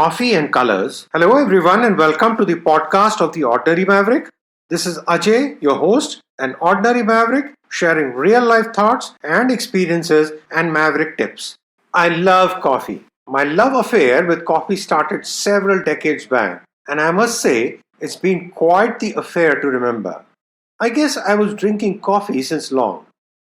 coffee and colors. Hello, everyone, and welcome to the podcast of The Ordinary Maverick. This is Ajay, your host, an ordinary maverick, sharing real life thoughts and experiences and maverick tips. I love coffee. My love affair with coffee started several decades back, and I must say, it's been quite the affair to remember. I guess I was drinking coffee since long.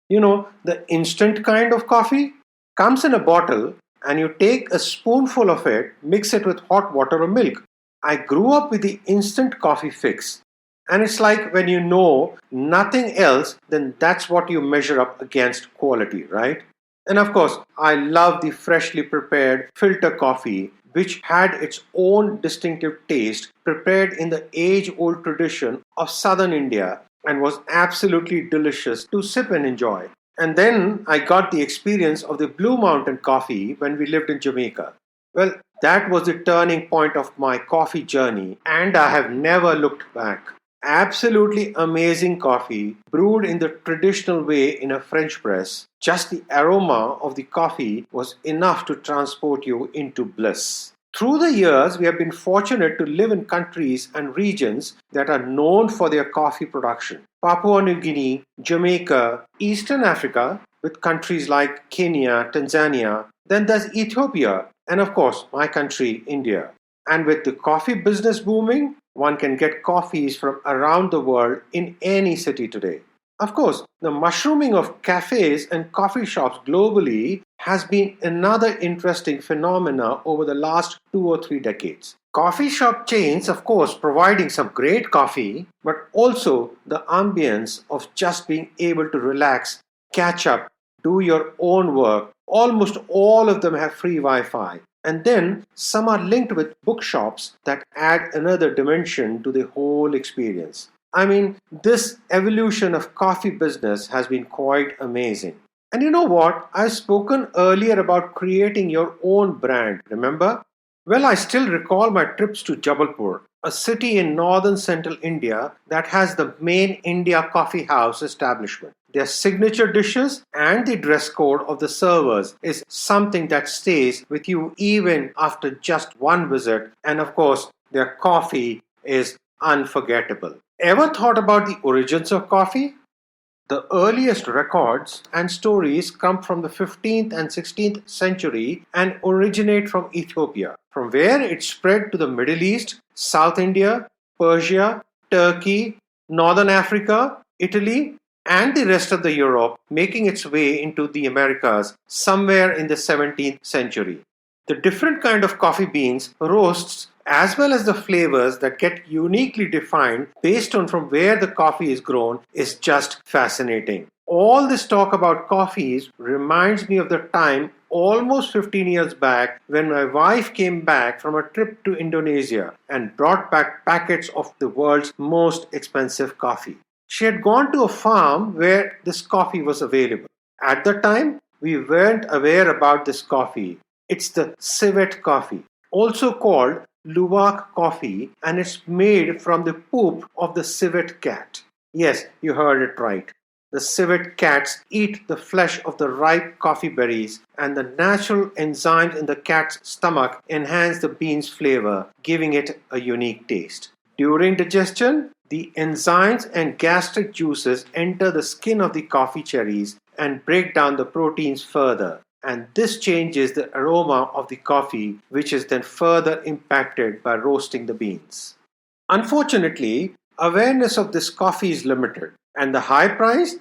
The instant kind of coffee comes in a bottle and you take a spoonful of it, mix it with hot water or milk. I grew up with the instant coffee fix. And it's like when you know nothing else, then that's what you measure up against quality, right? And of course, I love the freshly prepared filter coffee, which had its own distinctive taste, prepared in the age old tradition of southern India and was absolutely delicious to sip and enjoy. And then I got the experience of the Blue Mountain coffee when we lived in Jamaica. Well, that was the turning point of my coffee journey, and I have never looked back. Absolutely amazing coffee, brewed in the traditional way in a French press. Just the aroma of the coffee was enough to transport you into bliss. Through the years, we have been fortunate to live in countries and regions that are known for their coffee production. Papua New Guinea, Jamaica, Eastern Africa, with countries like Kenya, Tanzania. Then there's Ethiopia, and of course, my country, India. And with the coffee business booming, one can get coffees from around the world in any city today. Of course, the mushrooming of cafes and coffee shops globally has been another interesting phenomena over the last 2 or 3 decades. Coffee shop chains, of course, providing some great coffee, but also the ambience of just being able to relax, catch up, do your own work. Almost all of them have free Wi-Fi. And then some are linked with bookshops that add another dimension to the whole experience. I mean, this evolution of coffee business has been quite amazing. And you know what? I've spoken earlier about creating your own brand, remember? Well, I still recall my trips to Jabalpur, a city in northern central India that has the main India coffee house establishment. Their signature dishes and the dress code of the servers is something that stays with you even after just one visit. And of course, their coffee is unforgettable. Ever thought about the origins of coffee? The earliest records and stories come from the 15th and 16th century and originate from Ethiopia, from where it spread to the Middle East, South India, Persia, Turkey, Northern Africa, Italy, and the rest of the Europe, making its way into the Americas somewhere in the 17th century. The different kind of coffee beans, roasts, as well as the flavors that get uniquely defined based on from where the coffee is grown is just fascinating. All this talk about coffees reminds me of the time almost 15 years back when my wife came back from a trip to Indonesia and brought back packets of the world's most expensive coffee. She had gone to a farm where this coffee was available. At the time, we weren't aware about this coffee. It's the civet coffee, also called luwak coffee, and it's made from the poop of the civet cat. Yes, you heard it right. The civet cats eat the flesh of the ripe coffee berries, and the natural enzymes in the cat's stomach enhance the bean's flavor, giving it a unique taste. During digestion, the enzymes and gastric juices enter the skin of the coffee cherries and break down the proteins further. And this changes the aroma of the coffee, which is then further impacted by roasting the beans. Unfortunately, awareness of this coffee is limited. And the high price?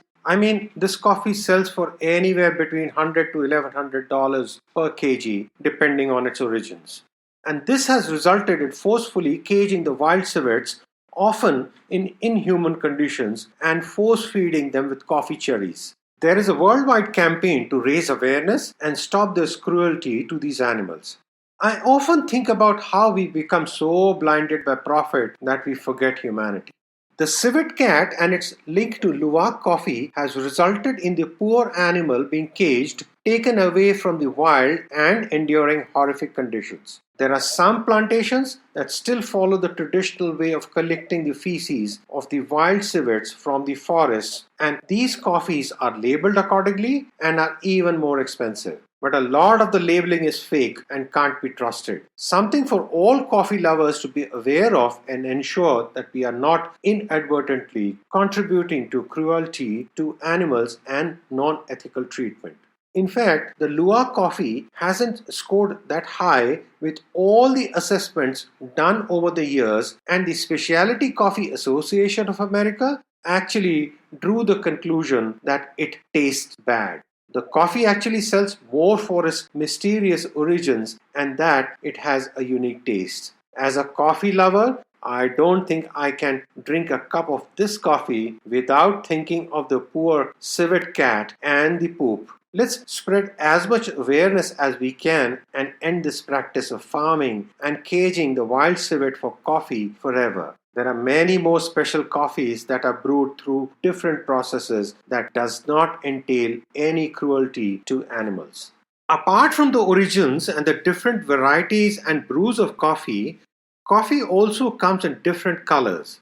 This coffee sells for anywhere between $100 to $1,100 per kg, depending on its origins. And this has resulted in forcefully caging the wild civets, often in inhuman conditions, and force feeding them with coffee cherries. There is a worldwide campaign to raise awareness and stop this cruelty to these animals. I often think about how we become so blinded by profit that we forget humanity. The civet cat and its link to luwak coffee has resulted in the poor animal being caged, taken away from the wild, and enduring horrific conditions. There are some plantations that still follow the traditional way of collecting the feces of the wild civets from the forests, and these coffees are labeled accordingly and are even more expensive. but a lot of the labeling is fake and can't be trusted. Something for all coffee lovers to be aware of and ensure that we are not inadvertently contributing to cruelty to animals and non-ethical treatment. In fact, the Lua coffee hasn't scored that high with all the assessments done over the years, and the Specialty Coffee Association of America actually drew the conclusion that it tastes bad. The coffee actually sells more for its mysterious origins and that it has a unique taste. As a coffee lover, I don't think I can drink a cup of this coffee without thinking of the poor civet cat and the poop. Let's spread as much awareness as we can and end this practice of farming and caging the wild civet for coffee forever. There are many more special coffees that are brewed through different processes that does not entail any cruelty to animals. Apart from the origins and the different varieties and brews of coffee, coffee also comes in different colors.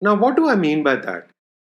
Now, what do I mean by that?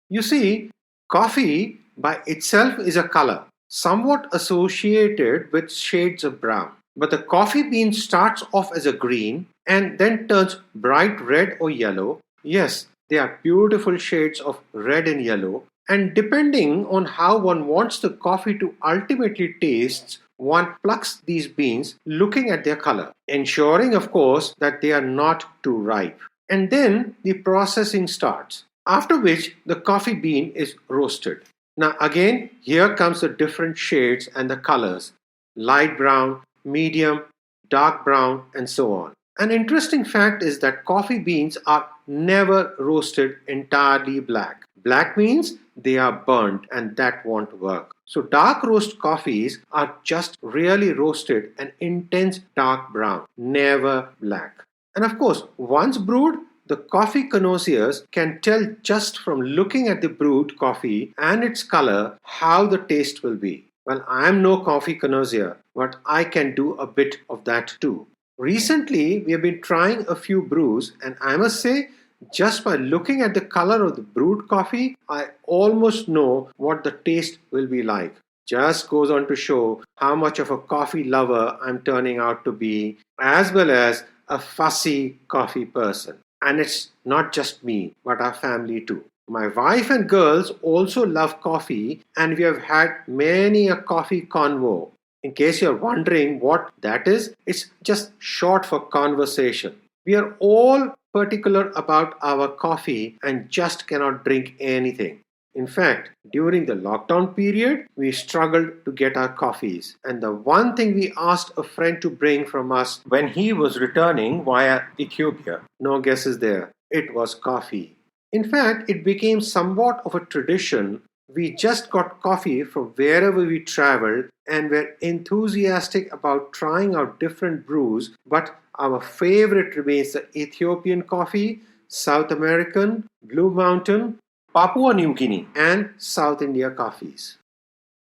You see, coffee by itself is a color, somewhat associated with shades of brown. But the coffee bean starts off as a green and then turns bright red or yellow. Yes, they are beautiful shades of red and yellow. And depending on how one wants the coffee to ultimately taste, one plucks these beans looking at their color, ensuring, of course, that they are not too ripe. And then the processing starts, after which the coffee bean is roasted. Now again, here comes the different shades and the colors: light brown, medium, dark brown, and so on. An interesting fact is that coffee beans are never roasted entirely black. Black means they are burnt and that won't work. So dark roast coffees are just really roasted an intense dark brown, never black. And of course, once brewed, the coffee connoisseurs can tell just from looking at the brewed coffee and its color how the taste will be. Well, I am no coffee connoisseur, but I can do a bit of that too. Recently, we have been trying a few brews, and I must say, just by looking at the color of the brewed coffee, I almost know what the taste will be like. Just goes on to show how much of a coffee lover I'm turning out to be, as well as a fussy coffee person. And it's not just me, but our family too. My wife and girls also love coffee, and we have had many a coffee convo. In case you're wondering what that is, it's just short for conversation. We are all particular about our coffee and just cannot drink anything. In fact, during the lockdown period, we struggled to get our coffees. And the one thing we asked a friend to bring from us when he was returning via Ethiopia, no guesses there, it was coffee. In fact, it became somewhat of a tradition. We just got coffee from wherever we traveled and were enthusiastic about trying out different brews, but our favorite remains the Ethiopian coffee, South American, Blue Mountain, Papua New Guinea, and South India coffees.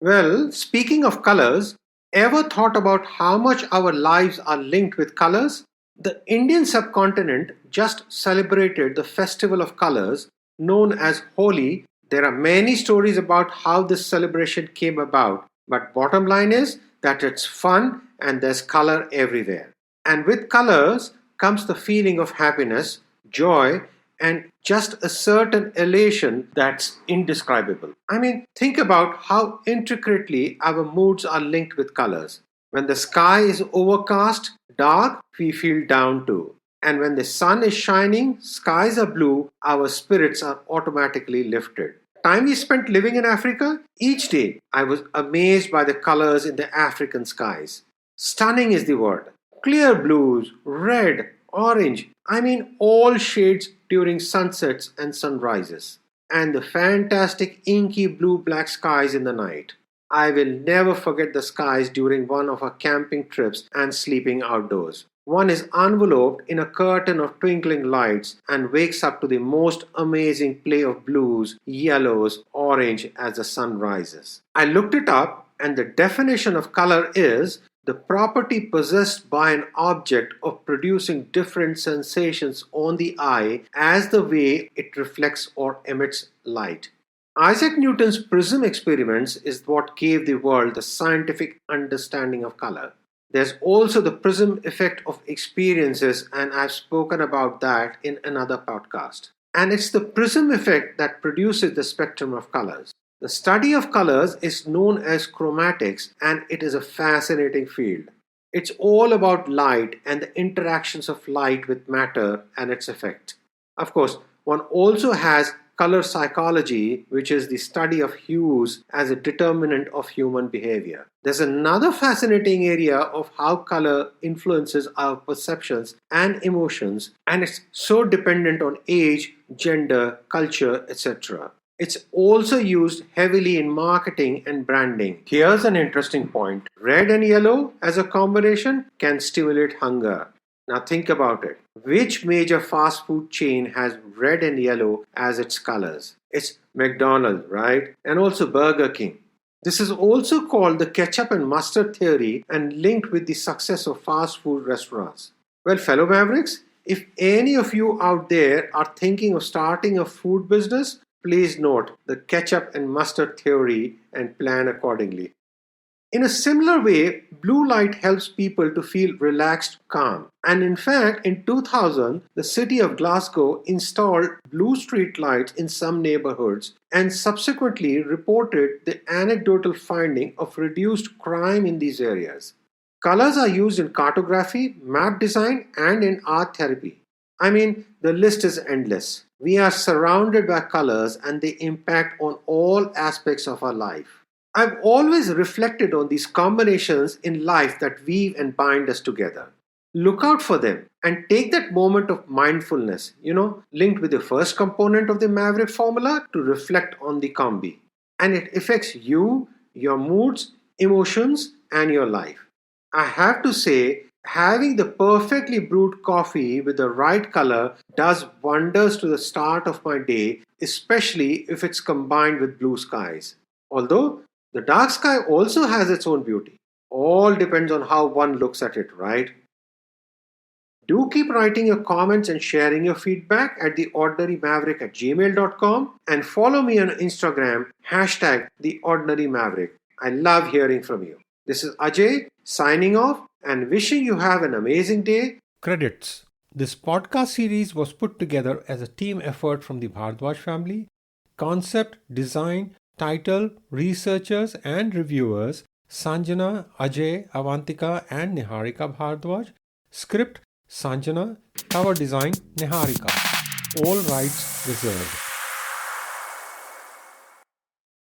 Well, speaking of colors, ever thought about how much our lives are linked with colors? The Indian subcontinent just celebrated the festival of colors known as Holi. There are many stories about how this celebration came about, but bottom line is that it's fun and there's color everywhere. And with colors comes the feeling of happiness, joy, and just a certain elation that's indescribable. I mean, think about how intricately our moods are linked with colors. When the sky is overcast, dark, we feel down too. And when the sun is shining, skies are blue, our spirits are automatically lifted. Time we spent living in Africa, each day I was amazed by the colors in the African skies. Stunning is the word. Clear blues, red, orange, I mean all shades during sunsets and sunrises. And the fantastic inky blue-black skies in the night. I will never forget the skies during one of our camping trips and sleeping outdoors. One is enveloped in a curtain of twinkling lights and wakes up to the most amazing play of blues, yellows, orange as the sun rises. I looked it up, and the definition of color is the property possessed by an object of producing different sensations on the eye as the way it reflects or emits light. Isaac Newton's prism experiments is what gave the world the scientific understanding of color. There's also the prism effect of experiences, and I've spoken about that in another podcast. And it's the prism effect that produces the spectrum of colors. The study of colors is known as chromatics, and it is a fascinating field. It's all about light and the interactions of light with matter and its effect. Of course, one also has color psychology, which is the study of hues as a determinant of human behavior. There's another fascinating area of how color influences our perceptions and emotions, and it's so dependent on age, gender, culture, etc. It's also used heavily in marketing and branding. Here's an interesting point. Red and yellow as a combination can stimulate hunger. Now think about it. Which major fast food chain has red and yellow as its colors? It's McDonald's, right? And also Burger King. This is also called the ketchup and mustard theory and linked with the success of fast food restaurants. Well, fellow Mavericks, if any of you out there are thinking of starting a food business, please note the ketchup and mustard theory and plan accordingly. In a similar way, blue light helps people to feel relaxed, calm. And in fact, in 2000, the city of Glasgow installed blue street lights in some neighborhoods and subsequently reported the anecdotal finding of reduced crime in these areas. Colors are used in cartography, map design, and in art therapy. I mean, the list is endless. We are surrounded by colors and they impact on all aspects of our life. I've always reflected on these combinations in life that weave and bind us together. Look out for them and take that moment of mindfulness, linked with the first component of the Maverick formula to reflect on the combi. And it affects you, your moods, emotions, and your life. I have to say, having the perfectly brewed coffee with the right color does wonders to the start of my day, especially if it's combined with blue skies. Although, the dark sky also has its own beauty. All depends on how one looks at it, right? Do keep writing your comments and sharing your feedback at theordinarymaverick@gmail.com and follow me on Instagram, #theordinarymaverick. I love hearing from you. This is Ajay signing off and wishing you have an amazing day. Credits. This podcast series was put together as a team effort from the Bhardwaj family. Concept, design, title, researchers and reviewers Sanjana, Ajay, Avantika and Niharika Bhardwaj. Script Sanjana. Cover design Niharika. All rights reserved.